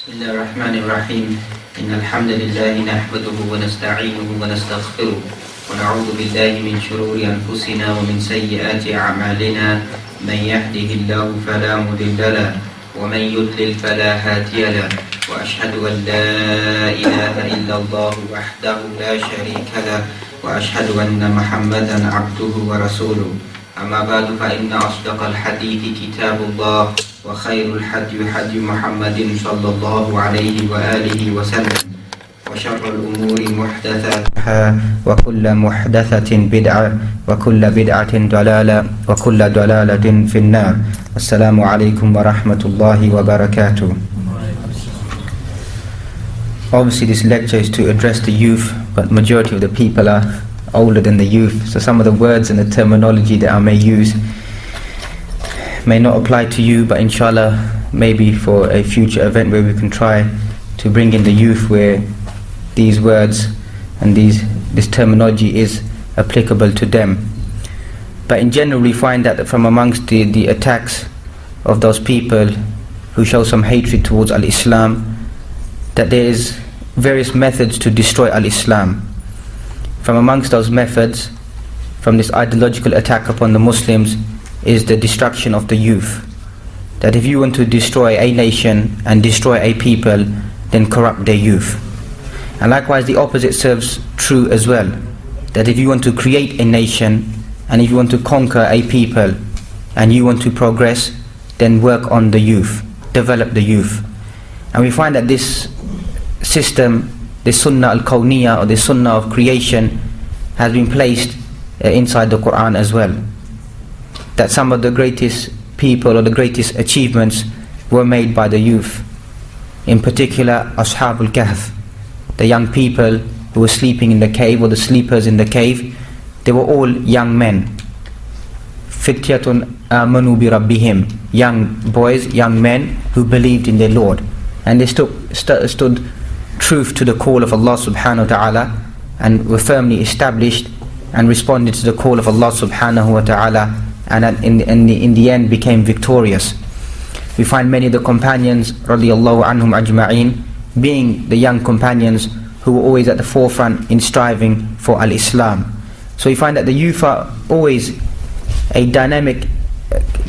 بسم الله الرحمن الرحيم إن الحمد لله نحمده ونستعينه ونستغفره ونعوذ بالله من شرور أنفسنا ومن سيئات أعمالنا من يهده الله فلا مضل له ومن يضلل فلا هادي له وأشهد أن لا إله إلا الله وحده لا شريك له وأشهد أن محمدا عبده ورسوله أما بعد فإن أصدق الحديث كتاب الله وخير الحدي حدي محمد صلى الله عليه وآله وسلم وشر الأمور محدثاتها وكل محدثة بدعة وكل بدعة ضلالة وكل ضلالة في النار. السلام عليكم ورحمة الله وبركاته. Obviously this lecture is to address the youth, but majority of the people are older than the youth, so some of the words and the terminology that I may use may not apply to you, but inshallah maybe for a future event where we can try to bring in the youth where these words and this terminology is applicable to them. But in general we find that from amongst the attacks of those people who show some hatred towards al-Islam, that there is various methods to destroy al-Islam. From amongst those methods, from this ideological attack upon the Muslims, is the destruction of the youth. That if you want to destroy a nation and destroy a people, then corrupt their youth. And likewise the opposite serves true as well. That if you want to create a nation and if you want to conquer a people and you want to progress, then work on the youth, develop the youth. And we find that this system, the sunnah al-kawniyah or the sunnah of creation, has been placed inside the Quran as well. That some of the greatest people or the greatest achievements were made by the youth. In particular, Ashabul Kahf, the young people who were sleeping in the cave, or the sleepers in the cave, they were all young men. Fityatun amanu bi rabbihim, young boys, young men who believed in their Lord. And they stood truth to the call of Allah subhanahu wa ta'ala and were firmly established and responded to the call of Allah subhanahu wa ta'ala, and in the end became victorious. We find many of the companions radiyallahu anhum ajma'in being the young companions who were always at the forefront in striving for al-Islam. So we find that the youth are always a dynamic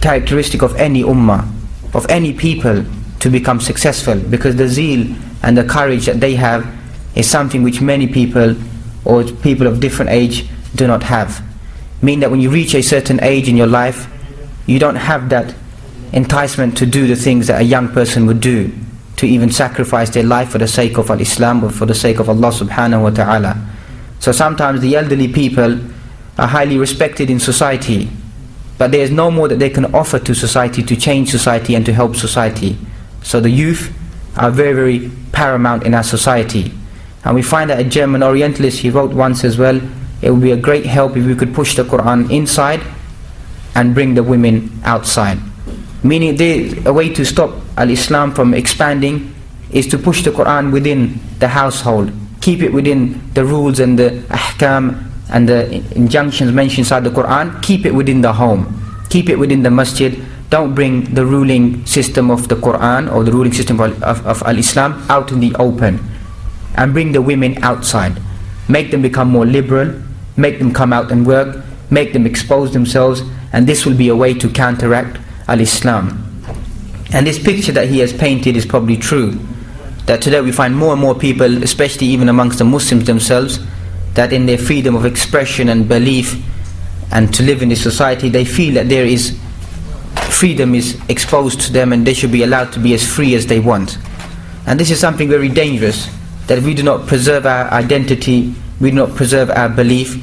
characteristic of any ummah, of any people, to become successful, because the zeal and the courage that they have is something which many people or people of different age do not have. Meaning that when you reach a certain age in your life, you don't have that enticement to do the things that a young person would do, to even sacrifice their life for the sake of al-Islam or for the sake of Allah subhanahu wa ta'ala. So sometimes the elderly people are highly respected in society, but there is no more that they can offer to society to change society and to help society. So the youth are very, very paramount in our society. And we find that a German Orientalist, he wrote once as well, it would be a great help if we could push the Quran inside and bring the women outside. Meaning a way to stop al-Islam from expanding is to push the Quran within the household. Keep it within the rules and the ahkam and the injunctions mentioned inside the Quran. Keep it within the home. Keep it within the masjid. Don't bring the ruling system of the Quran or the ruling system of al-Islam out in the open. And bring the women outside. Make them become more liberal. Make them come out and work. Make them expose themselves. And this will be a way to counteract al-Islam. And this picture that he has painted is probably true. That today we find more and more people, especially even amongst the Muslims themselves, that in their freedom of expression and belief and to live in this society, they feel that there is freedom is exposed to them and they should be allowed to be as free as they want. And this is something very dangerous, that if we do not preserve our identity, we do not preserve our belief,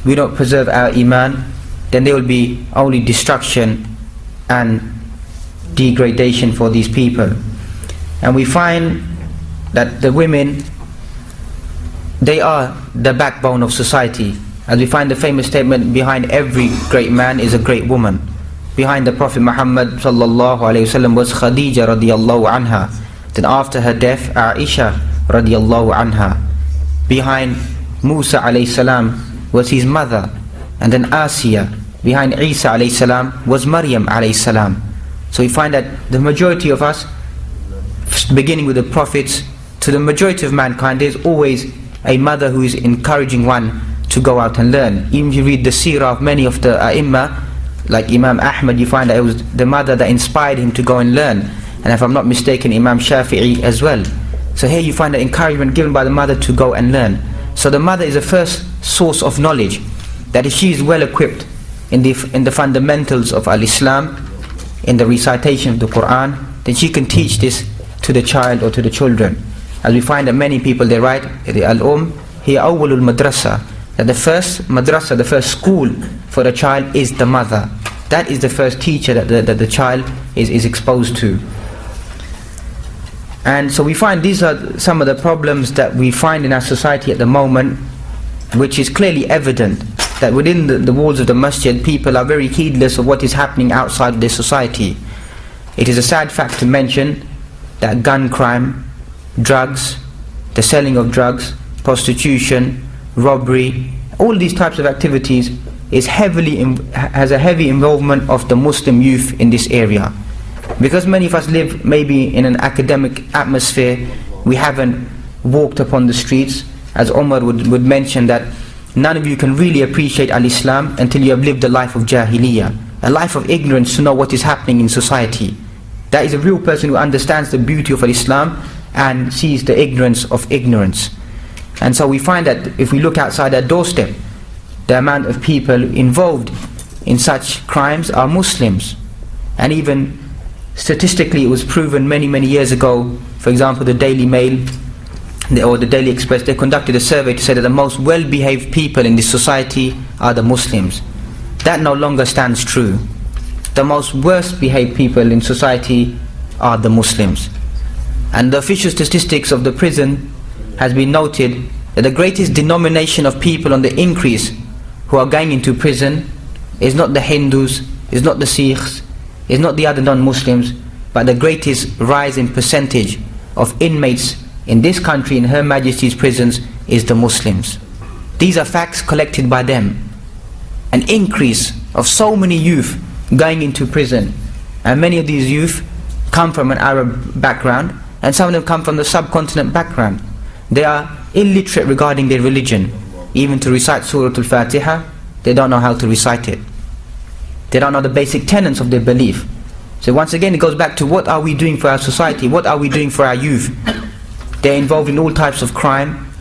we do not preserve our iman, then there will be only destruction and degradation for these people. And we find that the women, they are the backbone of society. As we find the famous statement, behind every great man is a great woman. Behind the Prophet Muhammad sallallahu alaihi wasallam was Khadija radiyallahu anha. Then after her death, Aisha radiyallahu anha. Behind Musa alayhi salam was his mother, and then Asiya. Behind Isa alayhi salam was Maryam alayhi salam. So we find that the majority of us beginning with the prophets to the majority of mankind, there's always a mother who is encouraging one to go out and learn. Even if you read the seerah of many of the ai like Imam Ahmad, you find that it was the mother that inspired him to go and learn. And if I'm not mistaken, Imam Shafi'i as well. So here you find the encouragement given by the mother to go and learn. So the mother is the first source of knowledge, that if she is well equipped in the fundamentals of Al-Islam, in the recitation of the Quran, then she can teach this to the child or to the children. As we find that many people, they write, Al-Hiya awwalul madrasa, that the first madrasa, the first school for the child is the mother. That is the first teacher that the child is exposed to. And so we find these are some of the problems that we find in our society at the moment, which is clearly evident that within the walls of the masjid, people are very heedless of what is happening outside of their society. It is a sad fact to mention that gun crime, drugs, the selling of drugs, prostitution, robbery, all these types of activities has a heavy involvement of the Muslim youth in this area. Because many of us live maybe in an academic atmosphere, we haven't walked upon the streets. As Umar would mention, that none of you can really appreciate Al-Islam until you have lived a life of Jahiliyyah, a life of ignorance, to know what is happening in society. That is a real person who understands the beauty of Islam and sees the ignorance of ignorance. And so we find that if we look outside our doorstep, the amount of people involved in such crimes are Muslims. And even statistically, it was proven many years ago. For example, the Daily Mail or the Daily Express, they conducted a survey to say that the most well-behaved people in this society are the Muslims. That no longer stands true. The most worst behaved people in society are the Muslims. And the official statistics of the prison has been noted that the greatest denomination of people on the increase who are going into prison is not the Hindus, is not the Sikhs, is not the other non-Muslims, but the greatest rise in percentage of inmates in this country, in Her Majesty's prisons, is the Muslims. These are facts collected by them. An increase of so many youth going into prison, and many of these youth come from an Arab background, and some of them come from the subcontinent background. They are illiterate regarding their religion. Even to recite Surah Al-Fatiha, they don't know how to recite it. They don't know the basic tenets of their belief. So once again, it goes back to what are we doing for our society? What are we doing for our youth? They're involved in all types of crime.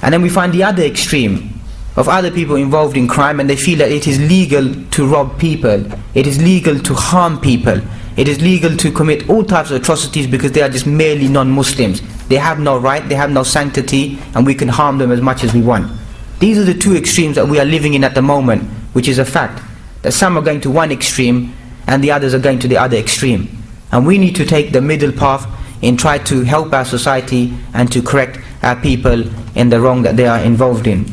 And then we find the other extreme of other people involved in crime, and they feel that it is legal to rob people, it is legal to harm people, it is legal to commit all types of atrocities because they are just merely non-Muslims. They have no right, they have no sanctity, and we can harm them as much as we want. These are the two extremes that we are living in at the moment, which is a fact, that some are going to one extreme and the others are going to the other extreme. And we need to take the middle path and try to help our society and to correct our people in the wrong that they are involved in.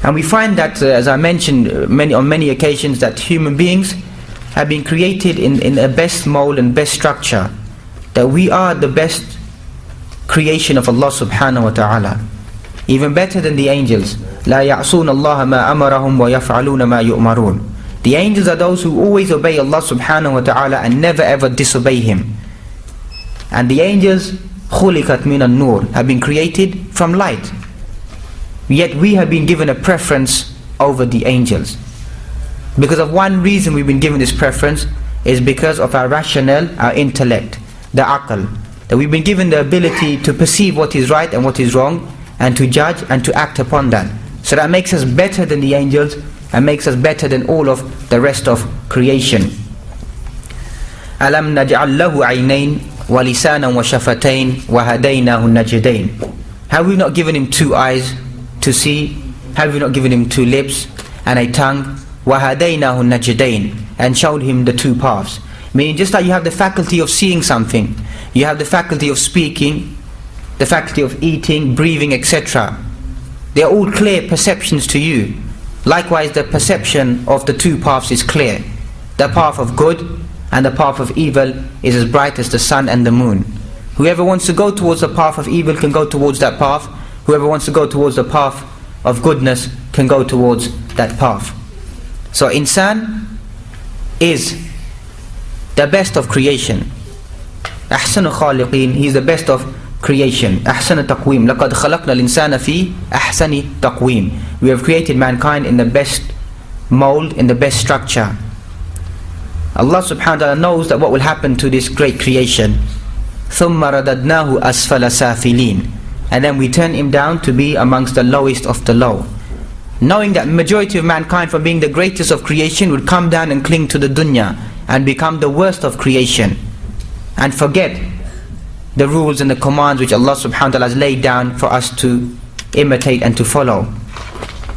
And we find that, as I mentioned on many occasions, that human beings have been created in a best mold and best structure, that we are the best creation of Allah subhanahu wa ta'ala, even better than the angels. لا يعصون الله ما أمرهم ويفعلون ما يؤمرون. The angels are those who always obey Allah subhanahu wa ta'ala and never ever disobey Him. And the angels خُلِقَتْ مِنَ النُّورِ have been created from light. Yet we have been given a preference over the angels. Because of one reason we've been given this preference is because of our rationale, our intellect, the aql. That we've been given the ability to perceive what is right and what is wrong, and to judge and to act upon that. So that makes us better than the angels and makes us better than all of the rest of creation. أَلَمْ نَجْعَلْ لَهُ عَيْنَيْنِ وَلِسَانًا وَشَفَتَيْنِ وَهَدَيْنَاهُ النَّجْدَيْنِ. Have we not given him two eyes to see? Have we not given him two lips and a tongue? وَهَدَيْنَاهُ النَّجْدَيْنِ, and showed him the two paths. Meaning, just like you have the faculty of seeing something, you have the faculty of speaking, the faculty of eating, breathing, etc. They are all clear perceptions to you. Likewise, the perception of the two paths is clear. The path of good and the path of evil is as bright as the sun and the moon. Whoever wants to go towards the path of evil can go towards that path. Whoever wants to go towards the path of goodness can go towards that path. So insan is the best of creation. أحسن خالقين, He is the best of creation. أحسن تقويم, لقد خلقنا الإنسان في أحسن تقويم. We have created mankind in the best mold, in the best structure. Allah subhanahu wa ta'ala knows that what will happen to this great creation. ثُمَّ رَدَدْنَاهُ أَسْفَلَ سَافِلِينَ, and then we turn him down to be amongst the lowest of the low. Knowing that majority of mankind, from being the greatest of creation, would come down and cling to the dunya and become the worst of creation and forget the rules and the commands which Allah subhanahu wa ta'ala has laid down for us to imitate and to follow.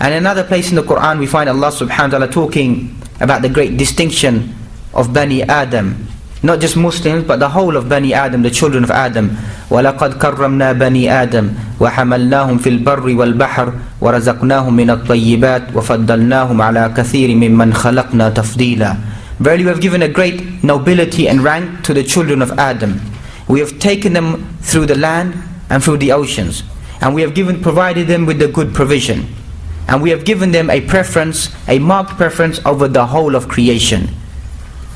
And another place in the Quran we find Allah subhanahu wa ta'ala talking about the great distinction of Bani Adam, not just Muslims but the whole of Bani Adam, the children of Adam. وَلَقَدْ كَرَّمْنَا بَنِي آدَمَ وَحَمَلْنَاهُمْ فِي الْبَرِّ وَالْبَحْرِ وَرَزَقْنَاهُمْ مِنَ الطَّيِّبَاتِ وَفَضَّلْنَاهُمْ عَلَى كَثِيرٍ مِّمَّنْ خَلَقْنَا تَفْضِيلًا. Verily we have given a great nobility and rank to the children of Adam. We have taken them through the land and through the oceans, and we have provided them with the good provision, and we have given them a preference, a marked preference over the whole of creation.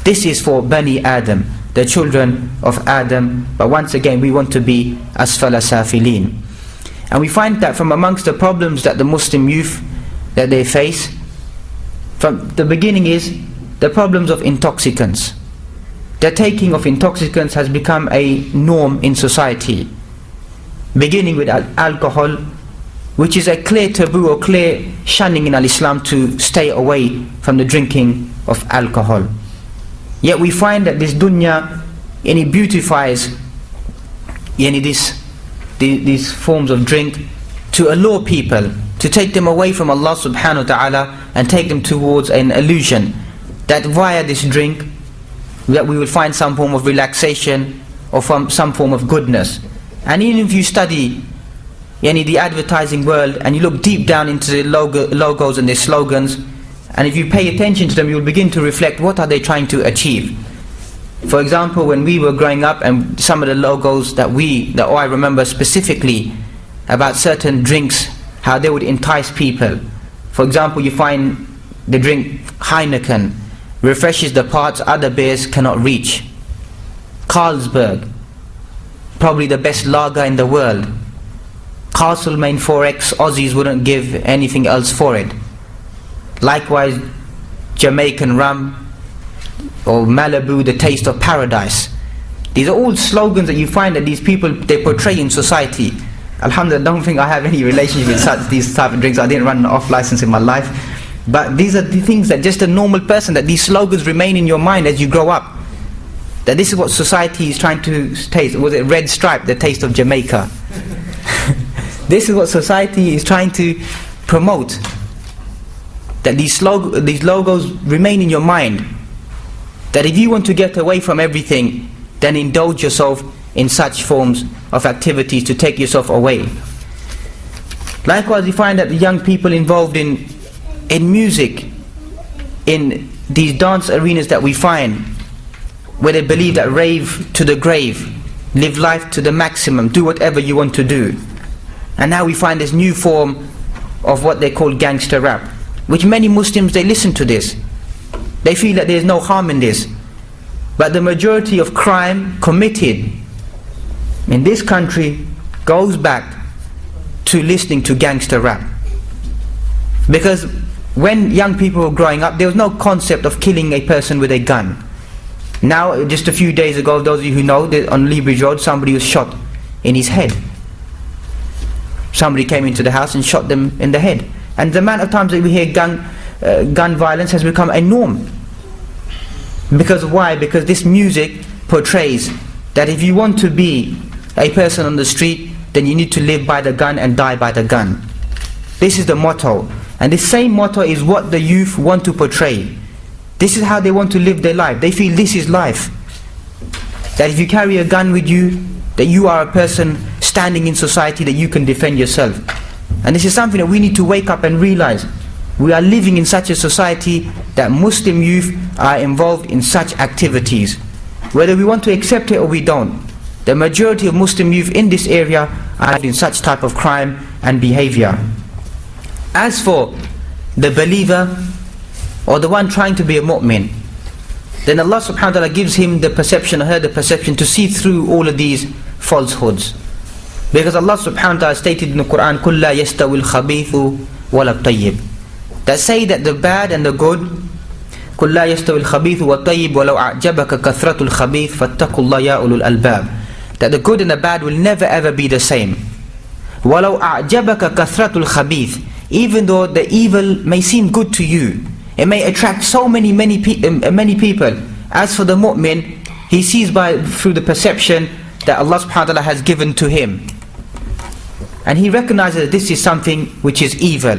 This is for Bani Adam, the children of Adam. But once again we want to be asfala safilin. And we find that from amongst the problems that the Muslim youth that they face from the beginning is the problems of intoxicants. The taking of intoxicants has become a norm in society, beginning with alcohol, which is a clear taboo or clear shunning in Islam to stay away from the drinking of alcohol. Yet we find that this dunya, and it beautifies these forms of drink to allure people, to take them away from Allah subhanahu wa ta'ala and take them towards an illusion that via this drink that we will find some form of relaxation or from some form of goodness. And even if you study the advertising world and you look deep down into the logos and their slogans, and if you pay attention to them, you will begin to reflect, what are they trying to achieve? For example, when we were growing up, and some of the logos that I remember specifically about certain drinks, how they would entice people. For example, you find the drink Heineken refreshes the parts other beers cannot reach. Carlsberg, probably the best lager in the world. Castlemaine 4X, Aussies wouldn't give anything else for it. Likewise, Jamaican rum, or Malibu, the taste of paradise. These are all slogans that you find that these people, they portray in society. Alhamdulillah, I don't think I have any relationship with these type of drinks. I didn't run an off license in my life. But these are the things that just a normal person, that these slogans remain in your mind as you grow up. That this is what society is trying to taste. Was it Red Stripe, the taste of Jamaica? This is what society is trying to promote. That these logos remain in your mind. That if you want to get away from everything, then indulge yourself in such forms of activities to take yourself away. Likewise, you find that the young people involved in music, in these dance arenas that we find, where they believe that rave to the grave, live life to the maximum, do whatever you want to do. And now we find this new form of what they call gangster rap, which many Muslims, they listen to this. They feel that there is no harm in this. But the majority of crime committed in this country goes back to listening to gangster rap. Because when young people were growing up, there was no concept of killing a person with a gun. Now, just a few days ago, those of you who know, that on Lee Bridge Road, somebody was shot in his head. Somebody came into the house and shot them in the head. And the amount of times that we hear gun violence has become a norm. Because why? Because this music portrays that if you want to be a person on the street, then you need to live by the gun and die by the gun. This is the motto. And this same motto is what the youth want to portray. This is how they want to live their life. They feel this is life. That if you carry a gun with you, that you are a person standing in society, that you can defend yourself. And this is something that we need to wake up and realize. We are living in such a society that Muslim youth are involved in such activities. Whether we want to accept it or we don't, the majority of Muslim youth in this area are in such type of crime and behavior. As for the believer, or the one trying to be a mu'min, then Allah subhanahu wa ta'ala gives him the perception, or her the perception, to see through all of these falsehoods. Because Allah subhanahu wa ta'ala stated in the Quran, قُلْ لَا يَسْتَوِي الْخَبِيثُ وَلَا الطَّيِّبُ, that say that the bad and the good, قُلْ لَا يَسْتَوِي الْخَبِيثُ وَالطَّيِّبُ وَلَوْ أَعْجَبَكَ كَثْرَةُ الْخَبِيثِ فَاتَّقُوا اللَّهَ يَا أُولُو الْأَلْبَابِ, that the good and the bad will never ever be the same. وَلَوْ أَعْجَبَكَ كَثْرَةُ الْخَبِيثِ, even though the evil may seem good to you, it may attract so many people. As for the mu'min, he sees through the perception that Allah subhanahu wa ta'ala has given to him, and he recognizes that this is something which is evil.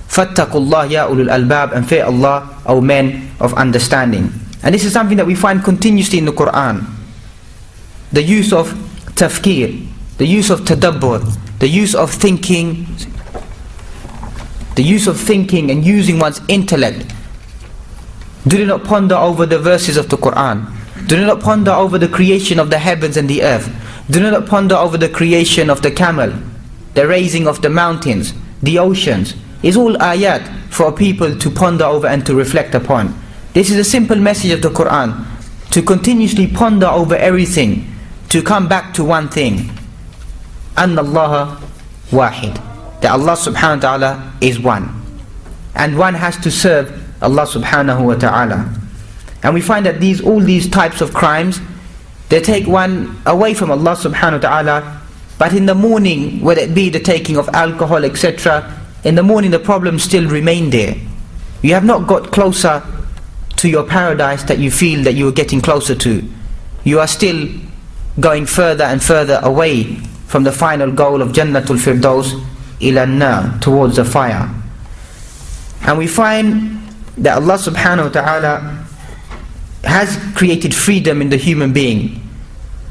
فَاتَّقُوا اللَّهَ يَا أُولُو الْأَلْبَابِ, and fear Allah, O men of understanding. And this is something that we find continuously in the Quran. The use of tafkir, the use of tadabbur, the use of thinking, and using one's intellect. Do not ponder over the verses of the Quran. Do not ponder over the creation of the heavens and the earth. Do not ponder over the creation of the camel, the raising of the mountains, the oceans. It's all ayat for people to ponder over and to reflect upon. This is a simple message of the Quran, to continuously ponder over everything, to come back to one thing. أَنَّ اللَّهَ وَاحِدٌ, that Allah subhanahu wa ta'ala is one, and one has to serve Allah subhanahu wa ta'ala. And we find that all these types of crimes, they take one away from Allah subhanahu wa ta'ala. But in the morning, whether it be the taking of alcohol, etc., in the morning the problems still remain there. You have not got closer to your paradise that you feel that you are getting closer to. You are still going further and further away from the final goal of Jannatul Firdaus, ila an-nar, towards the fire. And we find that Allah subhanahu wa ta'ala has created freedom in the human being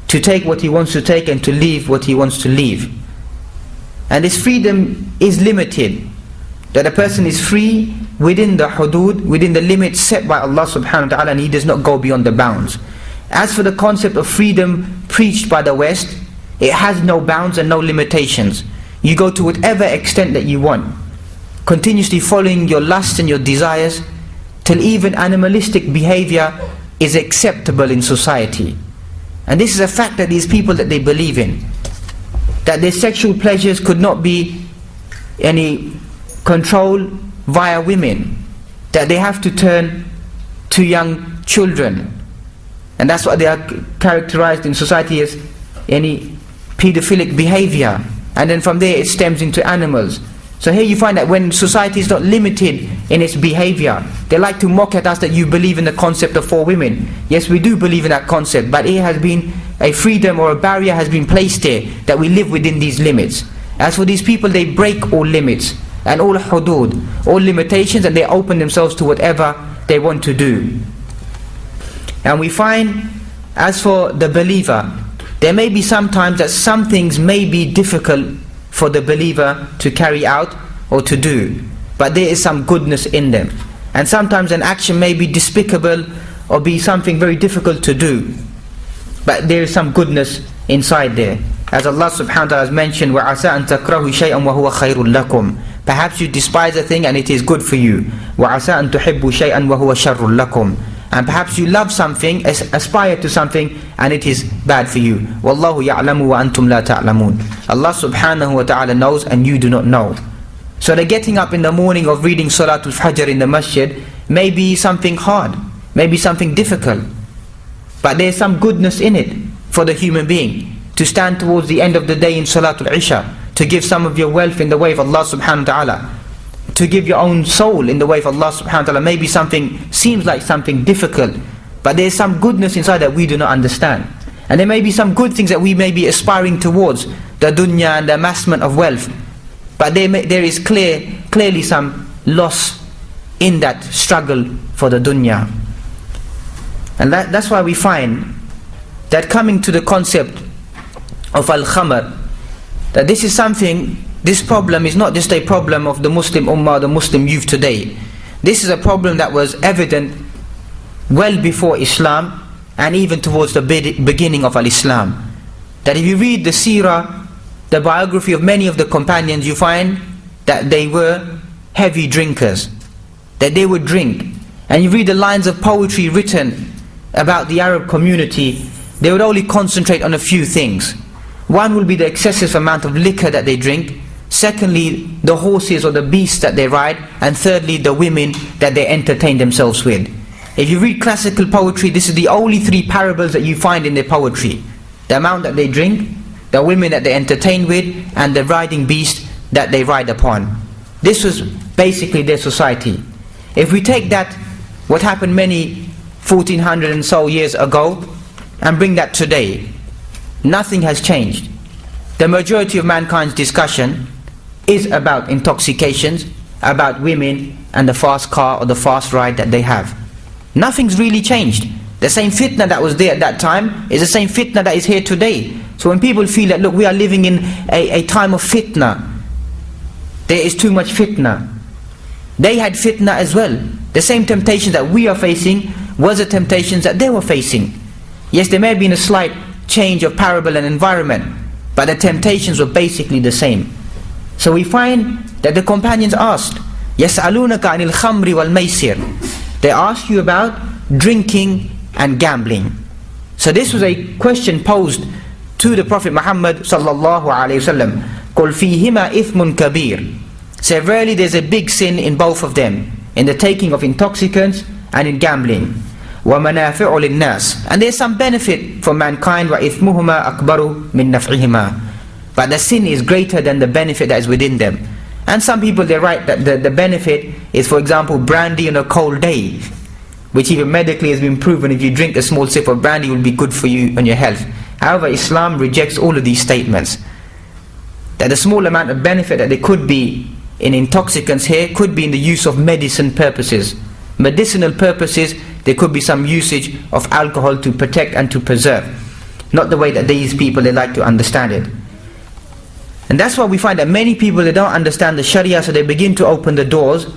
to take what he wants to take and to leave what he wants to leave. And this freedom is limited, that a person is free within the hudud, within the limits set by Allah subhanahu wa ta'ala, and he does not go beyond the bounds. As for the concept of freedom preached by the West, it has no bounds and no limitations. You go to whatever extent that you want, continuously following your lusts and your desires, till even animalistic behavior is acceptable in society. And this is a fact that these people that they believe in, that their sexual pleasures could not be any control via women, that they have to turn to young children, and that's what they are characterized in society as any pedophilic behavior, and then from there it stems into animals. So here you find that when society is not limited in its behavior, they like to mock at us that you believe in the concept of 4 women. Yes, we do believe in that concept, but it has been a freedom or a barrier has been placed there, that we live within these limits. As for these people, they break all limits and all hudud, all limitations, and they open themselves to whatever they want to do. And we find, as for the believer, there may be sometimes that some things may be difficult for the believer to carry out or to do, but there is some goodness in them. And sometimes an action may be despicable or be something very difficult to do, but there is some goodness inside there. As Allah subhanahu wa ta'ala has mentioned, وَعَسَىٰ أَن تَكْرَهُ شَيْئًا وَهُوَ خَيْرٌ لَكُمْ, perhaps you despise a thing and it is good for you. وَعَسَىٰ أَن تُحِبُّوا شَيْئًا وَهُوَ شَرٌ لَكُمْ, and perhaps you love something, aspire to something, and it is bad for you. وَاللَّهُ يَعْلَمُ وَأَنْتُمْ لَا تَعْلَمُونَ, Allah subhanahu wa ta'ala knows and you do not know. So the getting up in the morning of reading Salatul Fajr in the masjid may be something hard, may be something difficult, but there is some goodness in it for the human being. To stand towards the end of the day in Salatul Isha, to give some of your wealth in the way of Allah subhanahu wa ta'ala, to give your own soul in the way of Allah subhanahu wa ta'ala, maybe seems like something difficult, but there is some goodness inside that we do not understand. And there may be some good things that we may be aspiring towards, the dunya and the amassment of wealth, but there is clearly some loss in that struggle for the dunya. And that's why we find that coming to the concept of al-khamr, that this problem is not just a problem of the Muslim ummah, the Muslim youth today. This is a problem that was evident well before Islam and even towards the beginning of al-Islam. That if you read the seerah, the biography of many of the companions, you find that they were heavy drinkers, that they would drink. And you read the lines of poetry written about the Arab community, they would only concentrate on a few things. One will be the excessive amount of liquor that they drink. Secondly, the horses or the beasts that they ride. And thirdly, the women that they entertain themselves with. If you read classical poetry, this is the only three parables that you find in their poetry. The amount that they drink, the women that they entertain with, and the riding beast that they ride upon. This was basically their society. If we take that, what happened many 1400 and so years ago, and bring that today, nothing has changed. The majority of mankind's discussion is about intoxications, about women, and the fast car or the fast ride that they have. Nothing's really changed. The same fitna that was there at that time is the same fitna that is here today. So when people feel that, look, we are living in a time of fitna, there is too much fitna. They had fitna as well. The same temptations that we are facing was the temptations that they were facing. Yes, there may have been a slight change of parable and environment, but the temptations were basically the same. So we find that the companions asked, يَسْأَلُونَكَ عَنِ الْخَمْرِ وَالْمَيْسِرِ. They asked you about drinking and gambling. So this was a question posed to the Prophet Muhammad sallallahu alayhi wasallam. قُلْ فِيهِمَا إِثْمٌ كَبِيرٌ. Say, verily there's a big sin in both of them, in the taking of intoxicants and in gambling. وَمَنَافِعُ لِلنَّاسِ. And there's some benefit for mankind. وَإِثْمُهُمَا أَكْبَرُ مِنْ نَفْعِهِمَا. But the sin is greater than the benefit that is within them. And some people, they write that the benefit is, for example, brandy on a cold day, which even medically has been proven, if you drink a small sip of brandy, will be good for you and your health. However, Islam rejects all of these statements. That the small amount of benefit that there could be in intoxicants here could be in the use of medicine purposes. Medicinal purposes, there could be some usage of alcohol to protect and to preserve. Not the way that these people, they like to understand it. And that's why we find that many people, they don't understand the Sharia, so they begin to open the doors,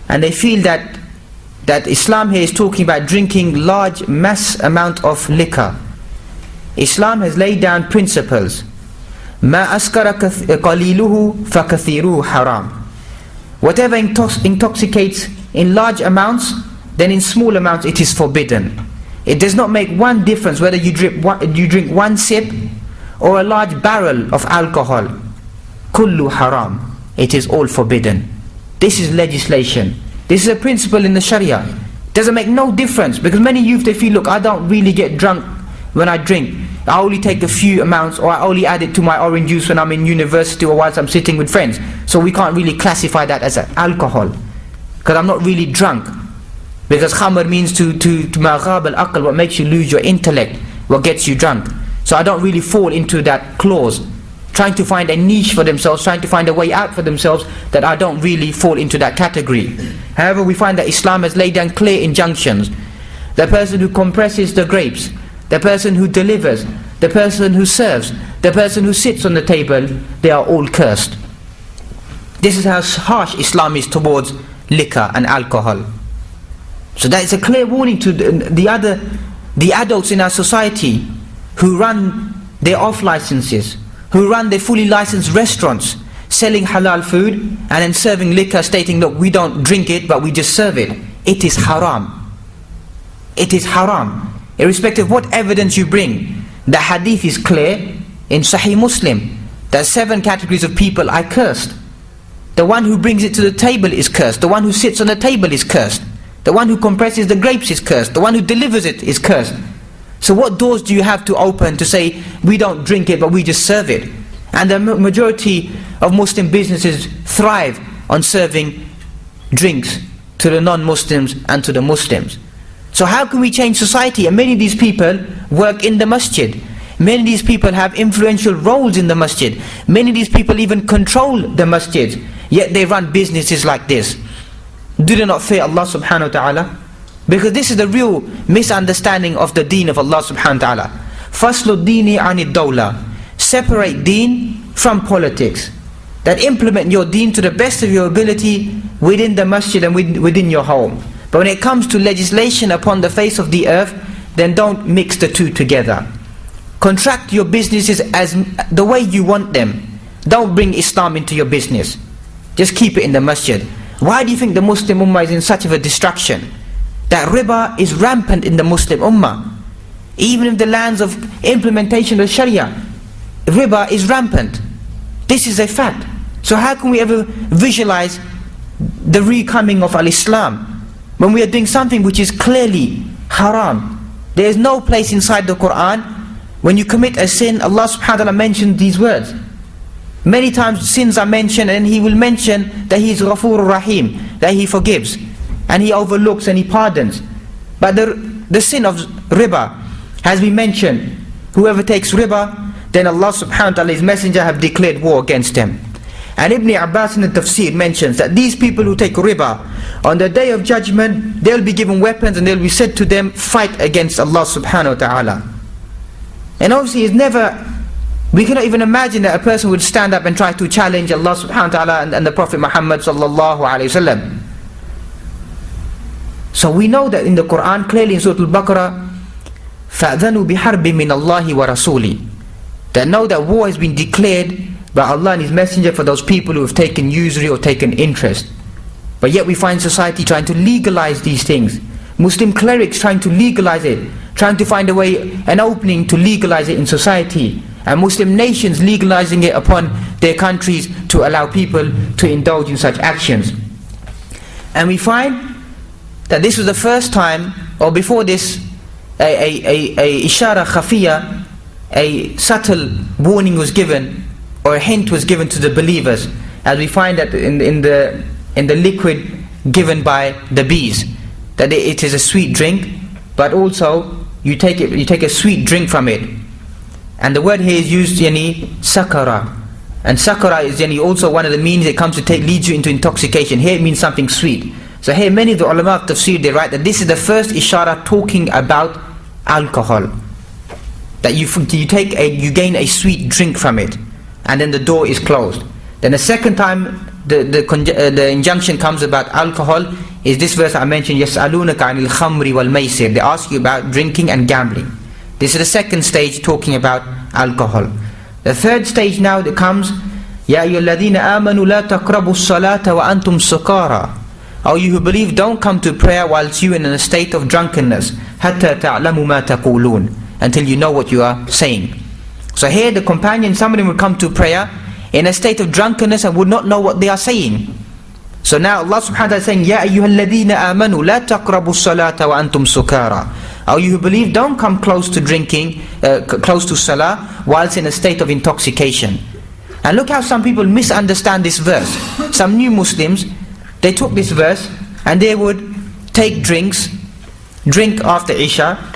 and they feel that Islam here is talking about drinking large mass amount of liquor. Islam has laid down principles. مَا أَسْكَرَ قَلِيلُهُ فَكَثِيرُهُ حَرَامٌ. Whatever intoxicates in large amounts, then in small amounts it is forbidden. It does not make one difference whether you drink one sip or a large barrel of alcohol. Kullu haram. It is all forbidden. This is legislation. This is a principle in the Sharia. It doesn't make no difference, because many youth, they feel, look, I don't really get drunk when I drink. I only take a few amounts, or I only add it to my orange juice when I'm in university or whilst I'm sitting with friends. So we can't really classify that as alcohol, because I'm not really drunk. Because khamr means to maghab al-aql, what makes you lose your intellect, what gets you drunk. So I don't really fall into that clause, trying to find a niche for themselves, trying to find a way out for themselves, that I don't really fall into that category. However, we find that Islam has laid down clear injunctions. The person who compresses the grapes, the person who delivers, the person who serves, the person who sits on the table, they are all cursed. This is how harsh Islam is towards liquor and alcohol. So that is a clear warning to the adults in our society who run their off licenses, who run their fully licensed restaurants, selling halal food and then serving liquor, stating, look, we don't drink it, but we just serve it. It is haram. It is haram. Irrespective of what evidence you bring, the hadith is clear in Sahih Muslim that 7 categories of people are cursed. The one who brings it to the table is cursed. The one who sits on the table is cursed. The one who compresses the grapes is cursed. The one who delivers it is cursed. So what doors do you have to open to say, we don't drink it, but we just serve it? And the majority of Muslim businesses thrive on serving drinks to the non-Muslims and to the Muslims. So how can we change society? And many of these people work in the masjid. Many of these people have influential roles in the masjid. Many of these people even control the masjid. Yet they run businesses like this. Do they not fear Allah subhanahu wa ta'ala? Because this is the real misunderstanding of the deen of Allah subhanahu wa ta'ala. Faslu dini anid dawla. Separate deen from politics. That implement your deen to the best of your ability within the masjid and within your home. But when it comes to legislation upon the face of the earth, then don't mix the two together. Contract your businesses as the way you want them. Don't bring Islam into your business. Just keep it in the masjid. Why do you think the Muslim Ummah is in such of a distraction? that riba is rampant in the Muslim Ummah. Even in the lands of implementation of Sharia, riba is rampant. This is a fact. So how can we ever visualize the recoming of Al-Islam when we are doing something which is clearly haram? There is no place inside the Quran when you commit a sin, Allah subhanahu wa ta'ala mentioned these words. Many times sins are mentioned, and He will mention that He is Ghafur Rahim, that He forgives and He overlooks and He pardons. But the sin of riba has been mentioned. Whoever takes riba, then Allah subhanahu wa ta'ala, His messenger, have declared war against him. And Ibn Abbas in the tafsir mentions that these people who take riba, on the day of judgment, they'll be given weapons and they'll be said to them, fight against Allah subhanahu wa ta'ala. And obviously we cannot even imagine that a person would stand up and try to challenge Allah subhanahu wa ta'ala and the Prophet Muhammad sallallahu alayhi wa sallam. So we know that in the Quran, clearly in Surah Al-Baqarah, فَأْذَنُوا بِحَرْبٍ مِّنَ اللَّهِ وَرَسُولِهِ, that know that war has been declared by Allah and His messenger for those people who have taken usury or taken interest. But yet we find society trying to legalize these things. Muslim clerics trying to legalize it, trying to find a way, an opening to legalize it in society. And Muslim nations legalizing it upon their countries to allow people to indulge in such actions. And we find that this was the first time, or before this, a ishara khafiya, a subtle warning was given, or a hint was given to the believers, as we find that in the liquid given by the bees, that it is a sweet drink, but also you take a sweet drink from it. And the word here is used, yani sakara, and sakara is yani also one of the meanings it comes to lead you into intoxication. Here it means something sweet. So here many of the ulama of tafsir, they write that this is the first ishara talking about alcohol, that you gain a sweet drink from it, and then the door is closed. Then the second time the injunction comes about alcohol is this verse I mentioned, يَسْأَلُونَكَ عَنِ الْخَمْرِ وَالْمَيْسِرِ, they ask you about drinking and gambling. This is the second stage talking about alcohol. The third stage now that comes, يَا أَيُّهَا الَّذِينَ آمَنُوا لَا تَقْرَبُوا الصَّلَاةَ وَأَنْتُمْ سُكَارَى, O you who believe, don't come to prayer whilst you in a state of drunkenness, حَتَّى تَعْلَمُوا مَا تَقُولُونَ, until you know what you are saying. So here the companions, some of them would come to prayer in a state of drunkenness and would not know what they are saying. So now Allah subhanahu wa ta'ala is saying, يَا أَيُّهَا الَّذِينَ آمَنُوا لَا تَقْرَبُوا الصَّلَاةَ وَأَنْتُمْ سُكَارَى, O you who believe, don't come close to drinking, close to salah whilst in a state of intoxication. And look how some people misunderstand this verse. Some new Muslims, they took this verse and they would take drink after Isha,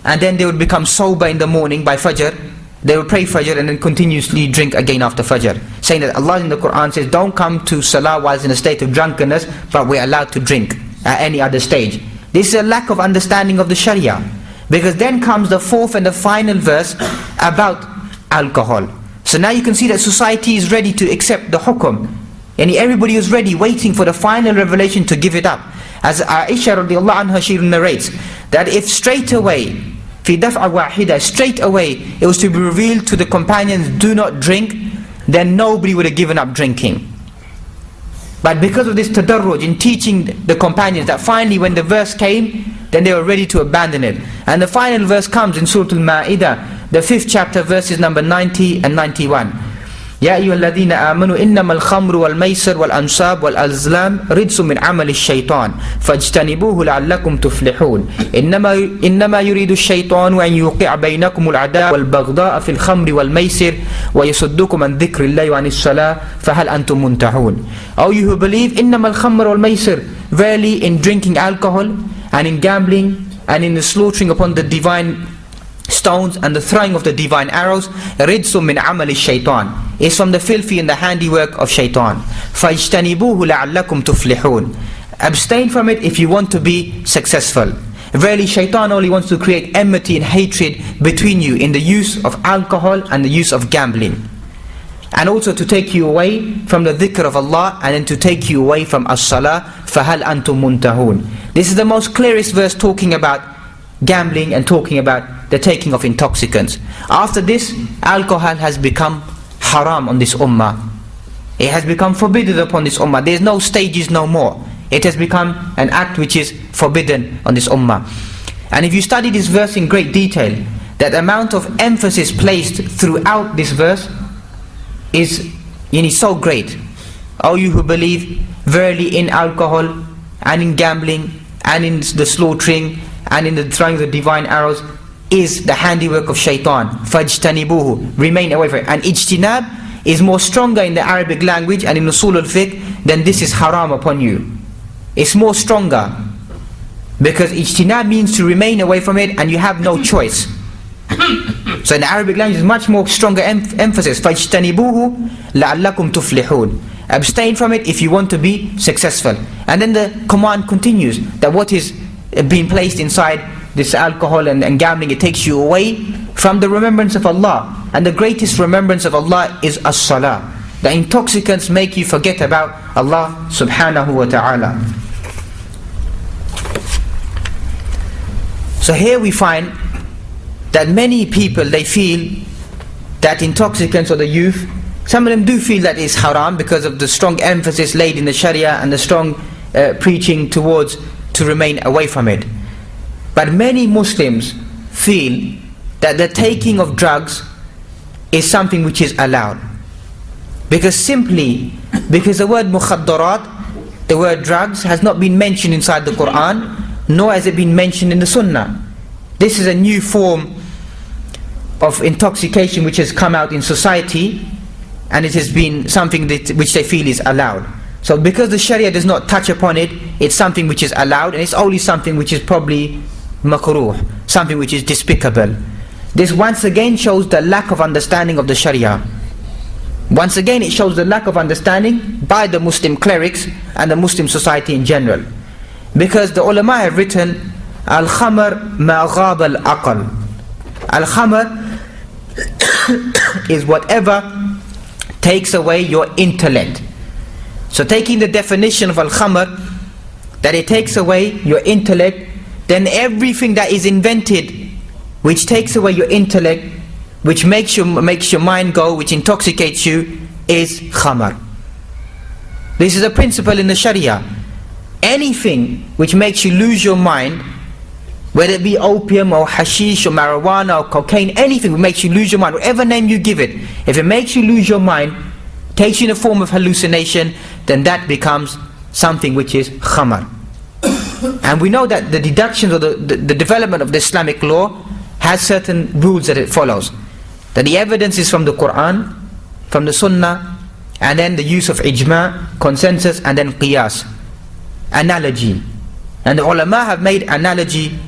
and then they would become sober in the morning by Fajr. They would pray Fajr and then continuously drink again after Fajr, saying that Allah in the Quran says don't come to Salah whilst in a state of drunkenness, but we're allowed to drink at any other stage. This is a lack of understanding of the Sharia, because then comes the fourth and the final verse about alcohol. So now you can see that society is ready to accept the hukum, and everybody is ready, waiting for the final revelation to give it up. As Aisha radiallahu anha, she narrates that if straight away, fi daf'a wahida, straight away it was to be revealed to the companions, do not drink, then nobody would have given up drinking. But because of this tadarruj in teaching the companions, that finally when the verse came, then they were ready to abandon it. And the final verse comes in Surah Al-Ma'idah, the 5th chapter, verses number 90 and 91. يَا أَيُّهَا الَّذِينَ آمَنُوا إِنَّمَا الْخَمْرُ وَالْمَيْسِرُ وَالْأَنْصَابُ وَالْأَزْلَامُ رِجْسٌ مِّنْ عَمَلِ الشَّيْطَانِ فَاجْتَنِبُوهُ لَعَلَّكُمْ تُفْلِحُونَ إِنَّمَا يُرِيدُ الشَّيْطَانُ أَنْ يُوقِعَ بَيْنَكُمُ الْعَدَاوَةَ وَالْبَغْضَاءَ فِي الْخَمْرِ وَالْمَيْسِرِ وَيَصُدُّكُمْ عَنْ ذِكْرِ اللَّهِ وَعَنِ الصَّلَاةِ فَهَلْ أَنْتُمْ مُنْتَهُونَ. O you who believe, إِنَّمَا الْخَمْرُ وَالْمَيْسِرُ, verily in drinking alcohol and in gambling and in the slaughtering upon the divine stones and the throwing of the divine arrows, rijsum min amali shaitan, is from the filthy and the handiwork of shaitan. فَاجْتَنِبُوهُ لَعَلَّكُمْ تُفْلِحُونَ, abstain from it if you want to be successful. Verily shaitan only wants to create enmity and hatred between you in the use of alcohol and the use of gambling, and also to take you away from the dhikr of Allah, and then to take you away from as-salah. فَهَلْ أَنْتُمْ مُنْتَهُونَ. This is the most clearest verse talking about gambling and talking about the taking of intoxicants. After this, alcohol has become haram on this ummah. It has become forbidden upon this ummah. There's no stages no more. It has become an act which is forbidden on this ummah. And if you study this verse in great detail, that amount of emphasis placed throughout this verse is so great. O you who believe, verily in alcohol and in gambling and in the slaughtering and in the throwing of the divine arrows is the handiwork of shaitan. Fajtanibuhu, remain away from it. And ijtinab is more stronger in the Arabic language and in usul al-fiqh than this is haram upon you. It's more stronger, because ijtinab means to remain away from it and you have no choice. So in the Arabic language is much more stronger emphasis. Fajtanibuhu la'allakum tuflihun. Abstain from it if you want to be successful. And then the command continues that what is being placed inside this alcohol and gambling, it takes you away from the remembrance of Allah. And the greatest remembrance of Allah is as-salah. The intoxicants make you forget about Allah subhanahu wa ta'ala. So here we find that many people, they feel that intoxicants or the youth, some of them do feel that it's haram because of the strong emphasis laid in the Sharia and the strong preaching towards to remain away from it. But many Muslims feel that the taking of drugs is something which is allowed. Because the word mukhaddarat, the word drugs, has not been mentioned inside the Quran, nor has it been mentioned in the Sunnah. This is a new form of intoxication which has come out in society, and it has been something which they feel is allowed. So because the Sharia does not touch upon it, it's something which is allowed, and it's only something which is probably makruh, something which is despicable. This once again shows the lack of understanding of the Sharia. Once again it shows the lack of understanding by the Muslim clerics and the Muslim society in general. Because the ulama have written, Al-Khamar ma ghab al-aqal. Al-Khamar is whatever takes away your intellect. So taking the definition of Al-Khamar, that it takes away your intellect, then everything that is invented which takes away your intellect, which makes your mind go, which intoxicates you, is khamar. This is a principle in the Sharia. Anything which makes you lose your mind, whether it be opium or hashish or marijuana or cocaine, anything that makes you lose your mind, whatever name you give it, if it makes you lose your mind, takes you in a form of hallucination, then that becomes something which is khamar. And we know that the deductions or the development of the Islamic law has certain rules that it follows. That the evidence is from the Quran, from the Sunnah, and then the use of ijma, consensus, and then qiyas, analogy. And the ulama have made analogy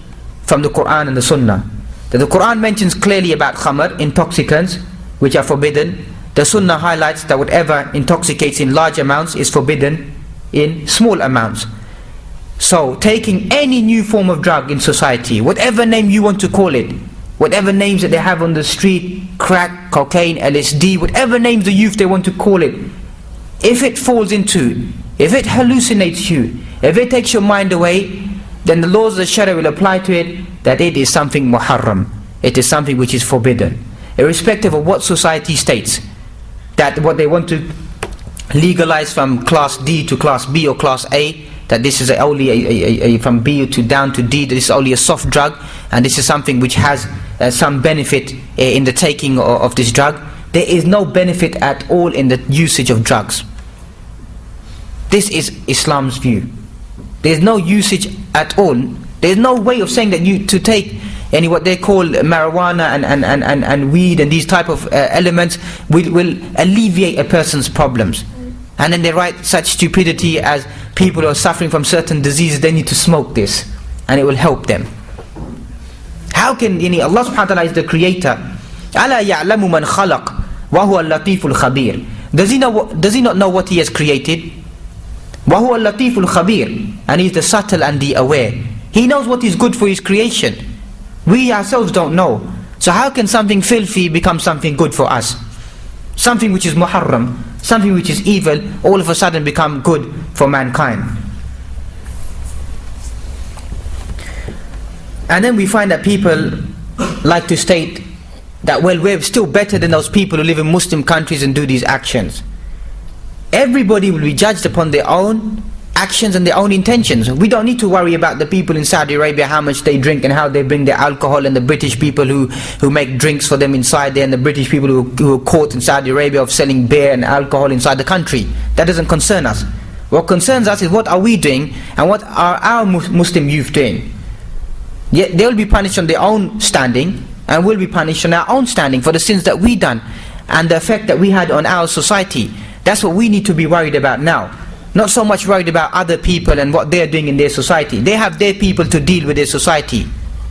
from the Quran and the Sunnah. That the Quran mentions clearly about khamar, intoxicants, which are forbidden. The Sunnah highlights that whatever intoxicates in large amounts is forbidden in small amounts. So taking any new form of drug in society, whatever name you want to call it, whatever names that they have on the street, crack, cocaine, LSD, whatever names the youth they want to call it, if it falls into, if it hallucinates you, if it takes your mind away, then the laws of the Sharia will apply to it, that it is something muharram, it is something which is forbidden, irrespective of what society states, that what they want to legalize from class D to class B or class A, that this is only from B to down to D, this is only a soft drug, and this is something which has some benefit in the taking of this drug. There is no benefit at all in the usage of drugs. This is Islam's view. There is no usage at all. There is no way of saying that you to take any what they call marijuana and weed and these type of elements will alleviate a person's problems. And then they write such stupidity as people who are suffering from certain diseases, they need to smoke this and it will help them. How can Allah subhanahu wa ta'ala is the creator? أَلَا يَعْلَمُ مَنْ خَلَقْ وَهُوَ اللَّطِيفُ الْخَبِيرُ. Does he not know what he has created? وَهُوَ اللَّطِيفُ الْخَبِيرُ. And he is the subtle and the aware. He knows what is good for his creation. We ourselves don't know. So how can something filthy become something good for us? Something which is muharram, something which is evil, all of a sudden become good for mankind. And then we find that people like to state that, well, we're still better than those people who live in Muslim countries and do these actions. Everybody will be judged upon their own actions and their own intentions. We don't need to worry about the people in Saudi Arabia, how much they drink and how they bring their alcohol, and the British people who make drinks for them inside there, and the British people who are caught in Saudi Arabia of selling beer and alcohol inside the country. That doesn't concern us. What concerns us is what are we doing and what are our Muslim youth doing. Yet they will be punished on their own standing, and we'll be punished on our own standing for the sins that we done and the effect that we had on our society. That's what we need to be worried about now. Not so much worried about other people and what they're doing in their society. They have their people to deal with their society,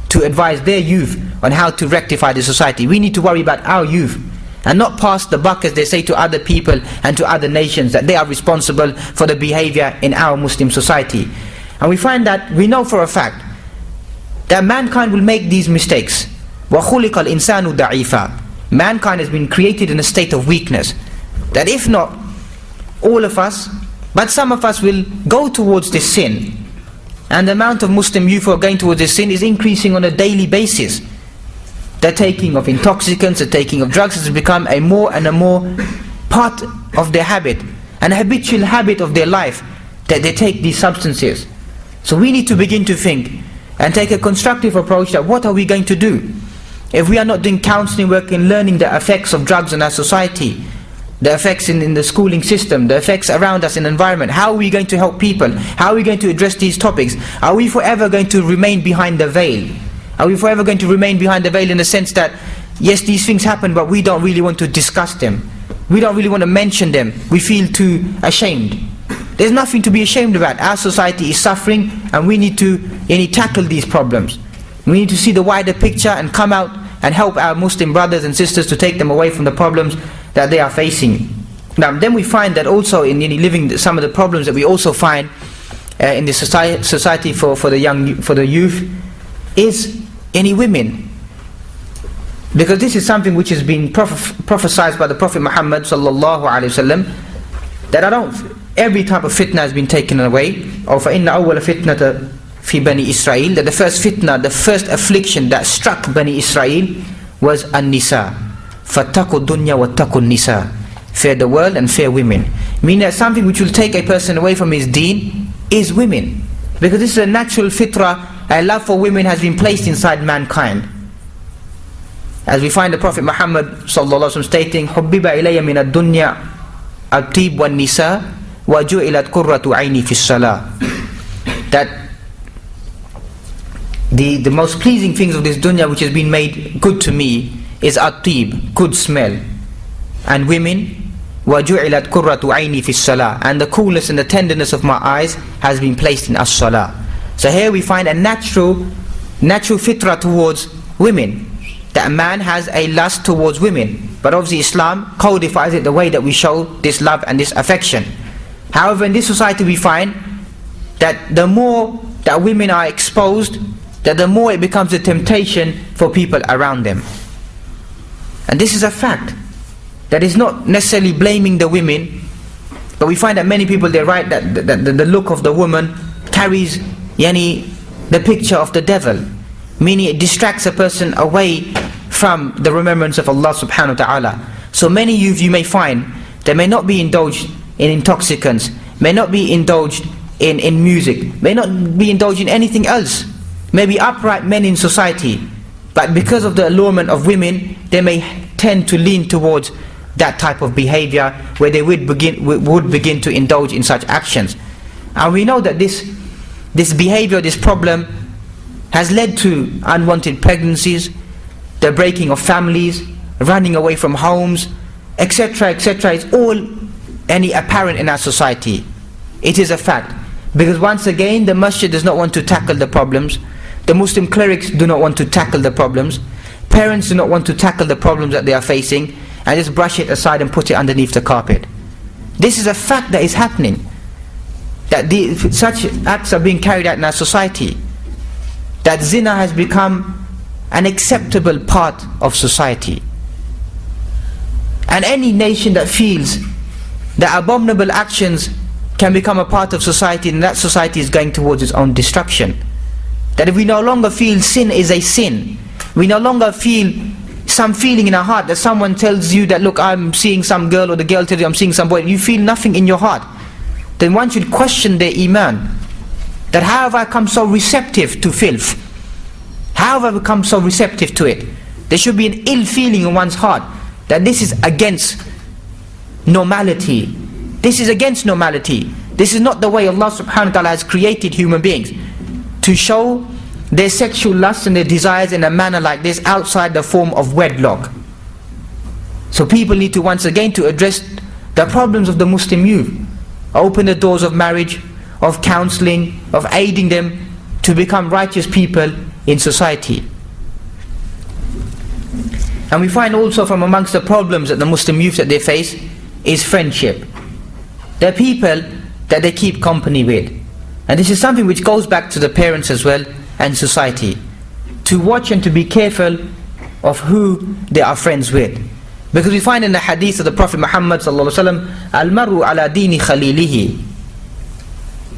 to advise their youth on how to rectify the society. We need to worry about our youth and not pass the buck, as they say, to other people and to other nations, that they are responsible for the behavior in our Muslim society. And we find that, we know for a fact that mankind will make these mistakes. وَخُلِقَ الْإِنسَانُ ضَعِيفًا. Mankind has been created in a state of weakness, that if not all of us, but some of us will go towards this sin. And the amount of Muslim youth who are going towards this sin is increasing on a daily basis. The taking of intoxicants, the taking of drugs has become a more and a more part of their habit, an habitual habit of their life, that they take these substances. So we need to begin to think and take a constructive approach, that what are we going to do? If we are not doing counseling work and learning the effects of drugs in our society, the effects in the schooling system, the effects around us in the environment, how are we going to help people? How are we going to address these topics? Are we forever going to remain behind the veil? Are we forever going to remain behind the veil in the sense that, yes, these things happen, but we don't really want to discuss them. We don't really want to mention them. We feel too ashamed. There's nothing to be ashamed about. Our society is suffering, and we need to tackle these problems. We need to see the wider picture and come out and help our Muslim brothers and sisters to take them away from the problems that they are facing. Now then we find that also in living some of the problems that we also find in the society for the youth is any women. Because this is something which has been prophesied by the Prophet Muhammad sallallahu alaihi wasallam, that every type of fitna has been taken away. Or فَإِنَّ أَوَّلَ فِتْنَةَ فِي بَنِي إِسْرَائِيل, that the first fitna, the first affliction that struck Bani Israel was an-nisa. فَاتَّقُوا الدُّنْيَا وَاتَّقُوا النِّسَاء. Fear the world and fear women. Meaning that something which will take a person away from his deen is women. Because this is a natural fitrah, a love for women has been placed inside mankind. As we find the Prophet Muhammad sallallahu alaihi wasallam stating, حُبِّبَ إِلَيَّ مِنَ الدُّنْيَا الطِّيبُ وَالنِّسَاء وَجُعِلَتْ قُرَّةُ عَيْنِي فِي الصَّلَاةِ. That the most pleasing things of this dunya which has been made good to me is at-tib, good smell, and women, وَجُعِلَتْ قُرَّةُ عَيْنِي فِي الصَّلَاةِ, and the coolness and the tenderness of my eyes has been placed in as-salah. So here we find a natural fitrah towards women, that a man has a lust towards women. But obviously Islam codifies it the way that we show this love and this affection. However, in this society we find that the more that women are exposed, that the more it becomes a temptation for people around them. And this is a fact. That is not necessarily blaming the women, but we find that many people, they write that the look of the woman carries the picture of the devil, meaning it distracts a person away from the remembrance of Allah subhanahu wa ta'ala. So many youth you may find, they may not be indulged in intoxicants, may not be indulged in music, may not be indulged in anything else, may be upright men in society, but because of the allurement of women, they may tend to lean towards that type of behavior, where they would begin to indulge in such actions. And we know that this behavior, this problem, has led to unwanted pregnancies, the breaking of families, running away from homes, etc., etc. It's all apparent in our society. It is a fact. Because once again, the masjid does not want to tackle the problems. The Muslim clerics do not want to tackle the problems. Parents do not want to tackle the problems that they are facing, and just brush it aside and put it underneath the carpet. This is a fact that is happening. That such acts are being carried out in our society. That zina has become an acceptable part of society. And any nation that feels that abominable actions can become a part of society, and that society is going towards its own destruction. That if we no longer feel sin is a sin, we no longer feel some feeling in our heart that someone tells you that, look, I'm seeing some girl, or the girl tells you I'm seeing some boy, you feel nothing in your heart. then one should question their iman. That how have I come so receptive to filth? How have I become so receptive to it? There should be an ill feeling in one's heart that this is against normality. This is against normality. This is not the way Allah subhanahu wa ta'ala has created human beings, to show their sexual lust and their desires in a manner like this outside the form of wedlock. So people need to once again to address the problems of the Muslim youth. Open the doors of marriage, of counseling, of aiding them to become righteous people in society. And we find also from amongst the problems that the Muslim youth that they face is friendship. There are people that they keep company with. And this is something which goes back to the parents as well and society. To watch and to be careful of who they are friends with. Because we find in the hadith of the Prophet Muhammad sallallahu alaihi wasallam, Al-maru ala dini khalilihi.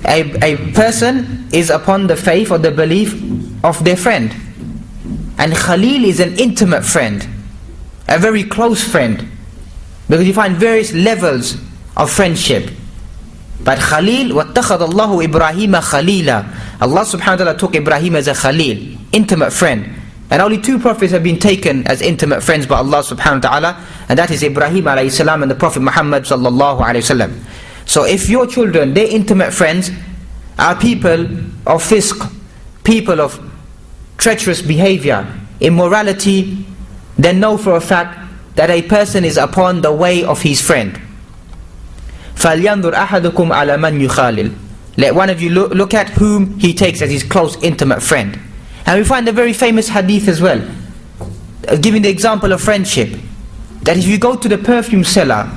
A person is upon the faith or the belief of their friend. And Khalil is an intimate friend, a very close friend. Because you find various levels of friendship. But Khalil, وَاتَّخَذَ اللَّهُ إِبْرَاهِيمَ خَلِيلًا. Allah subhanahu wa ta'ala took Ibrahim as a Khalil, intimate friend. And only two prophets have been taken as intimate friends by Allah subhanahu wa ta'ala, and that is Ibrahim alayhi salam and the Prophet Muhammad sallallahu alayhi wasallam. So if your children, their intimate friends, are people of fisq, people of treacherous behavior, immorality, then know for a fact that a person is upon the way of his friend. فَلْيَنْظُرْ أَحَدُكُمْ عَلَى مَنْ يُخَالِلْ. Let one of you look at whom he takes as his close intimate friend. And we find a very famous hadith as well, giving the example of friendship, that if you go to the perfume seller,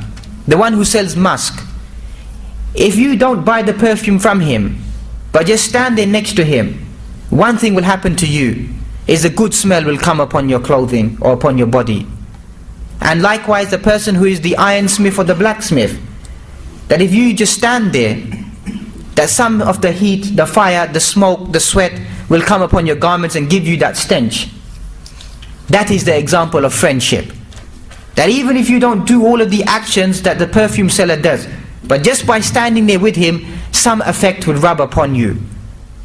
the one who sells musk, if you don't buy the perfume from him, but just stand there next to him, one thing will happen to you, is a good smell will come upon your clothing or upon your body. And likewise the person who is the ironsmith or the blacksmith, that if you just stand there, that some of the heat, the fire, the smoke, the sweat will come upon your garments and give you that stench. That is the example of friendship. That even if you don't do all of the actions that the perfume seller does, but just by standing there with him, some effect will rub upon you.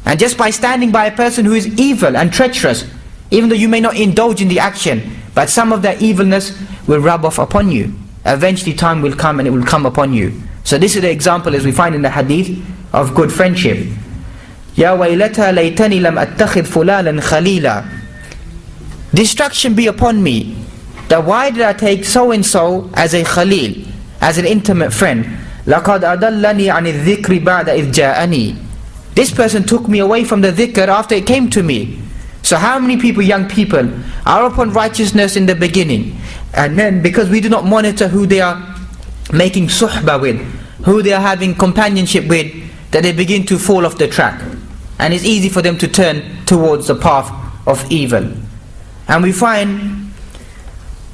And just by standing by a person who is evil and treacherous, even though you may not indulge in the action, but some of that evilness will rub off upon you. Eventually time will come and it will come upon you. So this is the example as we find in the hadith of good friendship. Ya waylata laytani lam attakhid fulalan khalila. Destruction be upon me, that why did I take so and so as a khalil, as an intimate friend? Laqad adallani an adh-dhikri ba'da idh ja'ani. This person took me away from the dhikr after it came to me. So how many people, young people, are upon righteousness in the beginning, and then because we do not monitor who they are making suhbah with, who they are having companionship with, that they begin to fall off the track, and it's easy for them to turn towards the path of evil. And we find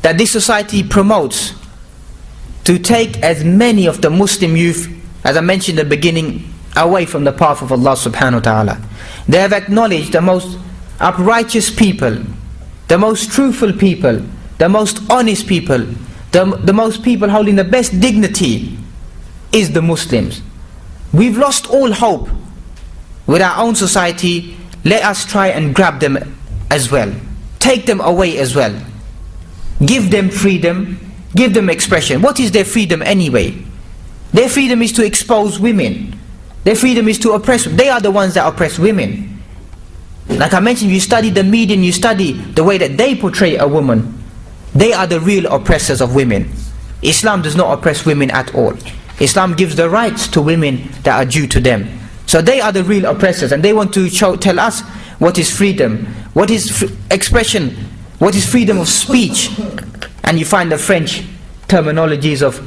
that this society promotes to take as many of the Muslim youth, as I mentioned in the beginning, away from the path of Allah subhanahu wa ta'ala. They have acknowledged the most uprighteous people, the most truthful people, the most honest people, the most people holding the best dignity is the Muslims. We've lost all hope with our own society. Let us try and grab them as well, take them away as well, give them freedom, give them expression. What is their freedom anyway? Their freedom is to expose women. Their freedom is to oppress. They are the ones that oppress women. Like I mentioned, you study the media and you study the way that they portray a woman, they are the real oppressors of women. Islam does not oppress women at all. Islam gives the rights to women that are due to them. So they are the real oppressors, and they want to tell us what is freedom, what is expression, what is freedom of speech. And you find the French terminologies of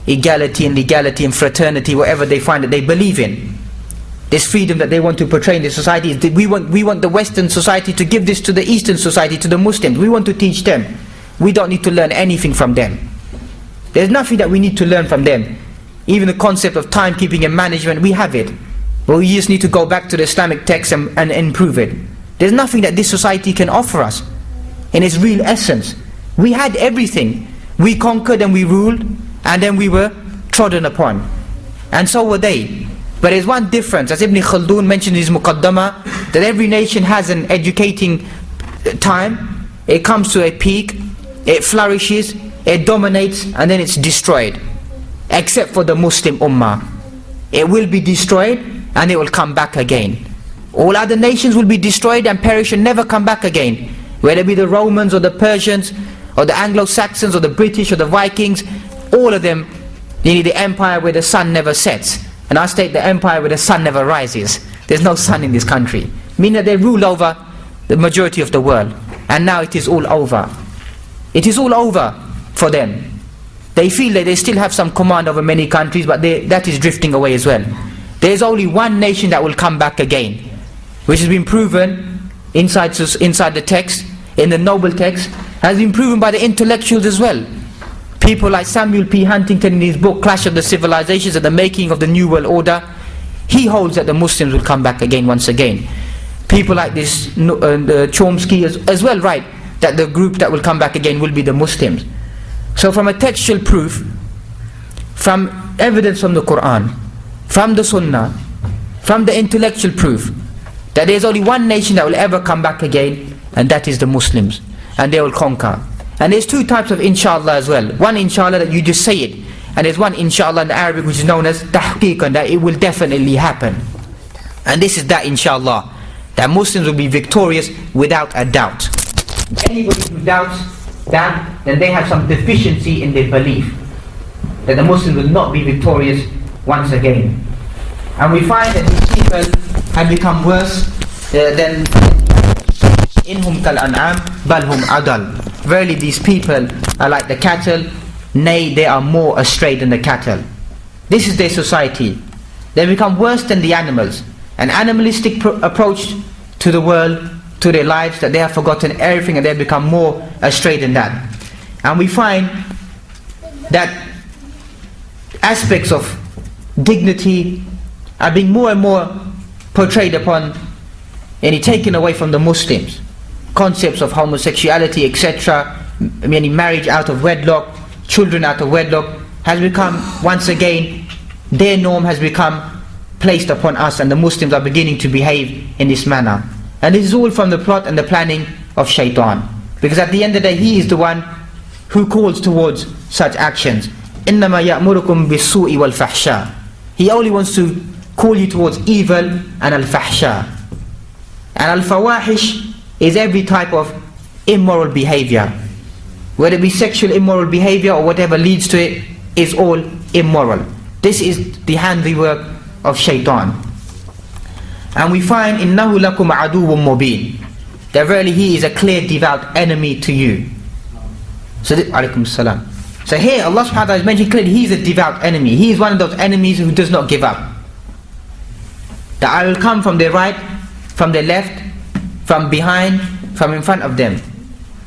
equality and legality and fraternity, whatever they find that they believe in. This freedom that they want to portray in the society, we want the Western society to give this to the Eastern society, to the Muslims. We want to teach them. We don't need to learn anything from them. There's nothing that we need to learn from them. Even the concept of timekeeping and management, we have it. But we just need to go back to the Islamic text and improve it. There's nothing that this society can offer us in its real essence. We had everything. We conquered and we ruled, and then we were trodden upon. and so were they. But there's one difference, as Ibn Khaldun mentioned in his Muqaddamah, that every nation has an educating time. It comes to a peak, it flourishes, it dominates, and then it's destroyed. Except for the Muslim Ummah. It will be destroyed and it will come back again. All other nations will be destroyed and perish and never come back again. Whether it be the Romans or the Persians or the Anglo-Saxons or the British or the Vikings, all of them, they need the empire where the sun never sets. And I state the empire where the sun never rises. There's no sun in this country. Meaning that they rule over the majority of the world. And now it is all over. It is all over for them. They feel that they still have some command over many countries, but that is drifting away as well. There is only one nation that will come back again, which has been proven inside the text, in the noble text, has been proven by the intellectuals as well. People like Samuel P. Huntington in his book Clash of the Civilizations and the Making of the New World Order, he holds that the Muslims will come back again once again. People like this Chomsky as well write that the group that will come back again will be the Muslims. So from a textual proof, from evidence from the Quran, from the Sunnah, from the intellectual proof, that there is only one nation that will ever come back again, and that is the Muslims, and they will conquer. And there's two types of inshallah as well. One inshallah that you just say it, and there's one inshallah in Arabic which is known as tahqiqan, that it will definitely happen. And this is that inshallah, that Muslims will be victorious without a doubt. Anybody who doubts that, then they have some deficiency in their belief that the Muslims will not be victorious once again. And we find that these people have become worse than inhum kal an'am bal hum adal. Verily these people are like the cattle, nay, they are more astray than the cattle. This is their society. They become worse than the animals. An animalistic approach to the world, to their lives, that they have forgotten everything and they have become more astray than that. And we find that aspects of dignity are being more and more portrayed upon and taken away from the Muslims. Concepts of homosexuality, etc., meaning marriage out of wedlock, children out of wedlock, has become once again, their norm has become placed upon us, and the Muslims are beginning to behave in this manner. And this is all from the plot and the planning of Shaitan, because at the end of the day he is the one who calls towards such actions. إِنَّمَا يَأْمُرُكُمْ بِالسُّوءِ وَالْفَحْشَاءِ. He only wants to call you towards evil and al-fahsha. And al-fawahish is every type of immoral behavior. Whether it be sexual immoral behavior or whatever leads to it, is all immoral. This is the handiwork of Shaitan. And we find إِنَّهُ لَكُمْ عَدُوٌ مُبِينٌ, that verily he is a clear devout enemy to you. So alaykum salam. So here Allah subhanahu wa ta'ala is mentioning clearly he is a devout enemy. He is one of those enemies who does not give up. That I will come from their right, from their left, from behind, from in front of them,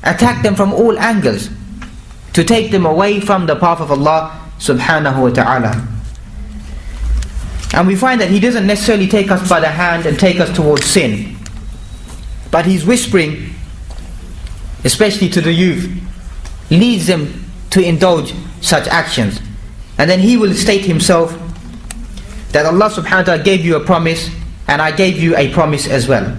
attack them from all angles, to take them away from the path of Allah subhanahu wa ta'ala. And we find that he doesn't necessarily take us by the hand and take us towards sin, but he's whispering, especially to the youth, leads them to indulge such actions. And then he will state himself that Allah subhanahu wa ta'ala gave you a promise, and I gave you a promise as well.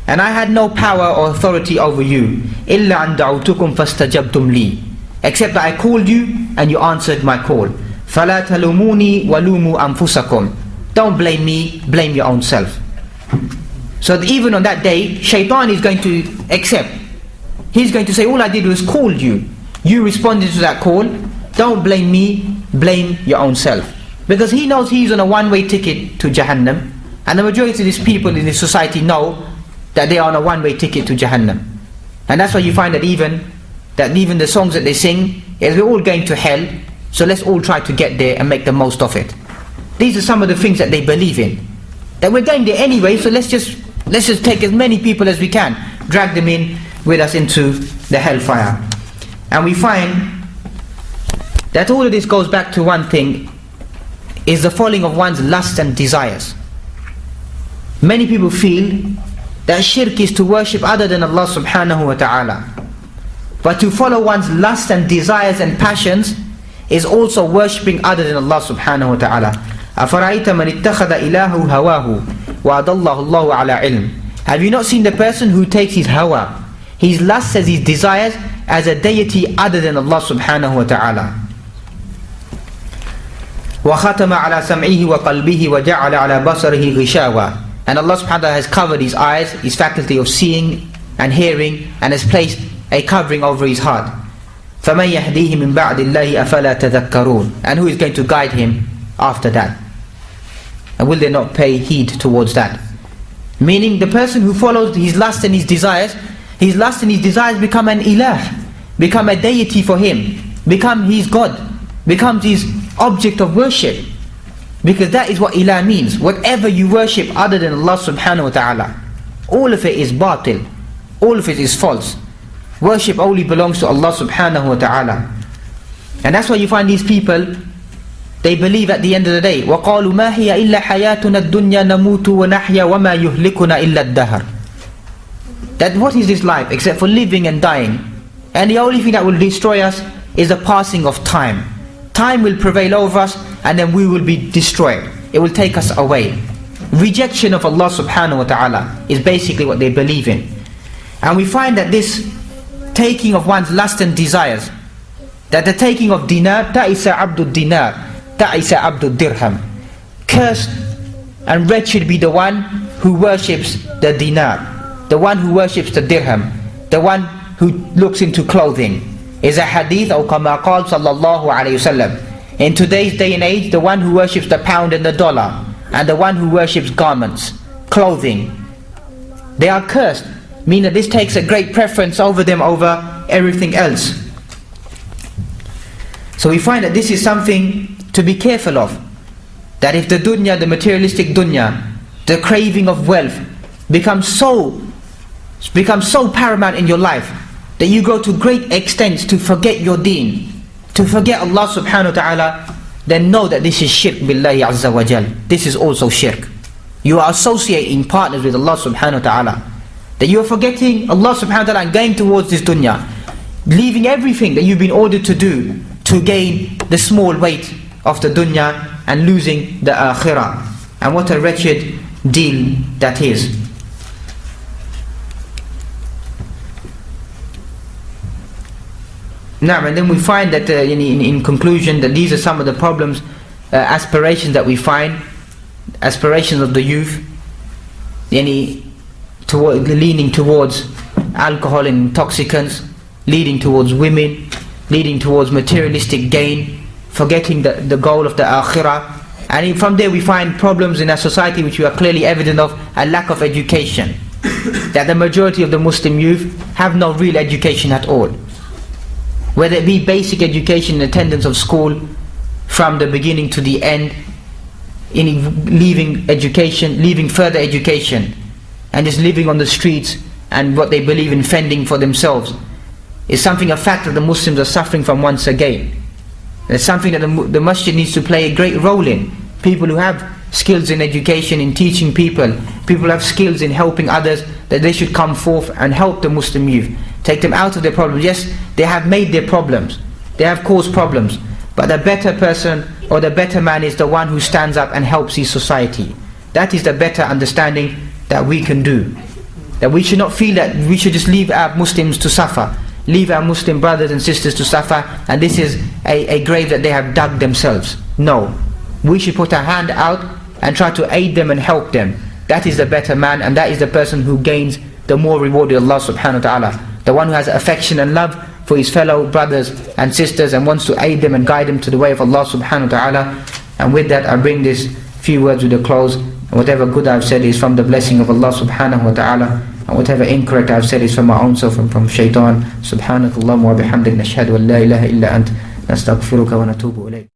And I had no power or authority over you, إِلَّا أَن دَعُوتُكُمْ فَاسْتَجَبْتُمْ لِي, except that I called you and you answered my call. فَلَا تَلُومُونِي وَلُومُوا أَنفُسَكُمْ. Don't blame me, blame your own self. So that even on that day, Shaitan is going to accept. He's going to say, all I did was call you. You responded to that call. Don't blame me, blame your own self. Because he knows he's on a one-way ticket to Jahannam. And the majority of these people in this society know that they are on a one-way ticket to Jahannam. And that's why you find that even the songs that they sing is, we're all going to hell, so let's all try to get there and make the most of it. These are some of the things that they believe in. That we're going there anyway, so let's just take as many people as we can, drag them in with us into the hellfire. And we find that all of this goes back to one thing, is the following of one's lusts and desires. Many people feel that shirk is to worship other than Allah subhanahu wa ta'ala. But to follow one's lusts and desires and passions is also worshipping other than Allah subhanahu wa ta'ala. أَفَرَأَيْتَ مَنِ اتَّخَذَ إِلَهُ هَوَاهُ وَأَضَلَّهُ اللَّهُ عَلَى عِلْمٍ. Have you not seen the person who takes his hawa, his lusts as his desires, as a deity other than Allah subhanahu wa ta'ala? وَخَتَمَ عَلَى سَمْعِهِ وَقَلْبِهِ وَجَعَلَ عَلَى بَصَرِهِ غِشَاوَةً. And Allah subhanahu wa ta'ala has covered his eyes, his faculty of seeing and hearing, and has placed a covering over his heart. فَمَنْ يَهْدِيهِ مِنْ بَعْدِ اللَّهِ أَفَلَا تَذَكَّرُونَ. And who is going to guide him after that? And will they not pay heed towards that? Meaning the person who follows his lust and his desires become an ilah, become a deity for him, become his God, becomes his object of worship. Because that is what ilah means. Whatever you worship other than Allah subhanahu wa ta'ala, all of it is batil, all of it is false. Worship only belongs to Allah subhanahu wa ta'ala. And that's why you find these people, they believe at the end of the day, وَقَالُوا مَا هِيَ إِلَّا حَيَاتُنَا الدُّنْيَا نَمُوتُ وَنَحْيَا وَمَا يُهْلِكُنَا إِلَّا الدَّهَرِ. That what is this life except for living and dying? And the only thing that will destroy us is the passing of time. Time will prevail over us and then we will be destroyed. It will take us away. Rejection of Allah subhanahu wa ta'ala is basically what they believe in. And we find that this taking of one's lust and desires, that the taking of dinar, ta'isa abdul dinar, ta'isa abdul dirham. Cursed and wretched be the one who worships the dinar, the one who worships the dirham, the one who looks into clothing. Is a hadith, or kama qala sallallahu alayhi wasallam. In today's day and age, the one who worships the pound and the dollar, and the one who worships garments, clothing, they are cursed. Meaning that this takes a great preference over them over everything else. So we find that this is something to be careful of. That if the dunya, the materialistic dunya, the craving of wealth becomes so paramount in your life, that you go to great extents to forget your deen, to forget Allah subhanahu wa ta'ala, then know that this is shirk billahi azza wa jal. This is also shirk. You are associating partners with Allah subhanahu wa ta'ala. That you are forgetting Allah subhanahu wa ta'ala and going towards this dunya, leaving everything that you've been ordered to do to gain the small weight of the dunya and losing the akhirah. And what a wretched deal that is. Now, and then we find that in conclusion that these are some of the problems, aspirations that we find, aspirations of the youth, leaning towards alcohol and intoxicants, leading towards women, leading towards materialistic gain, forgetting the goal of the akhirah. And from there we find problems in our society which we are clearly evident of, a lack of education. That the majority of the Muslim youth have no real education at all. Whether it be basic education, attendance of school from the beginning to the end, leaving further education, and just living on the streets and what they believe in fending for themselves, is something, a fact that the Muslims are suffering from once again. It's something that the masjid needs to play a great role in. People who have skills in education, in teaching people who have skills in helping others, that they should come forth and help the Muslim youth, take them out of their problems. Yes, they have made their problems, they have caused problems, but the better person or the better man is the one who stands up and helps his society. That is the better understanding that we can do. That we should not feel that we should just leave our Muslims to suffer, leave our Muslim brothers and sisters to suffer, and this is a grave that they have dug themselves. No, we should put our hand out and try to aid them and help them. That is the better man, and that is the person who gains the more reward with Allah subhanahu wa ta'ala. The one who has affection and love for his fellow brothers and sisters and wants to aid them and guide them to the way of Allah subhanahu wa ta'ala. And with that I bring this few words to a close. And whatever good I've said is from the blessing of Allah subhanahu wa ta'ala, and whatever incorrect I've said is from my own self and from shaitan. Subhanakallahumma wa bihamdik, nashhadu an la ilaha illa ant, nastaghfiruka wa natubu ilayk.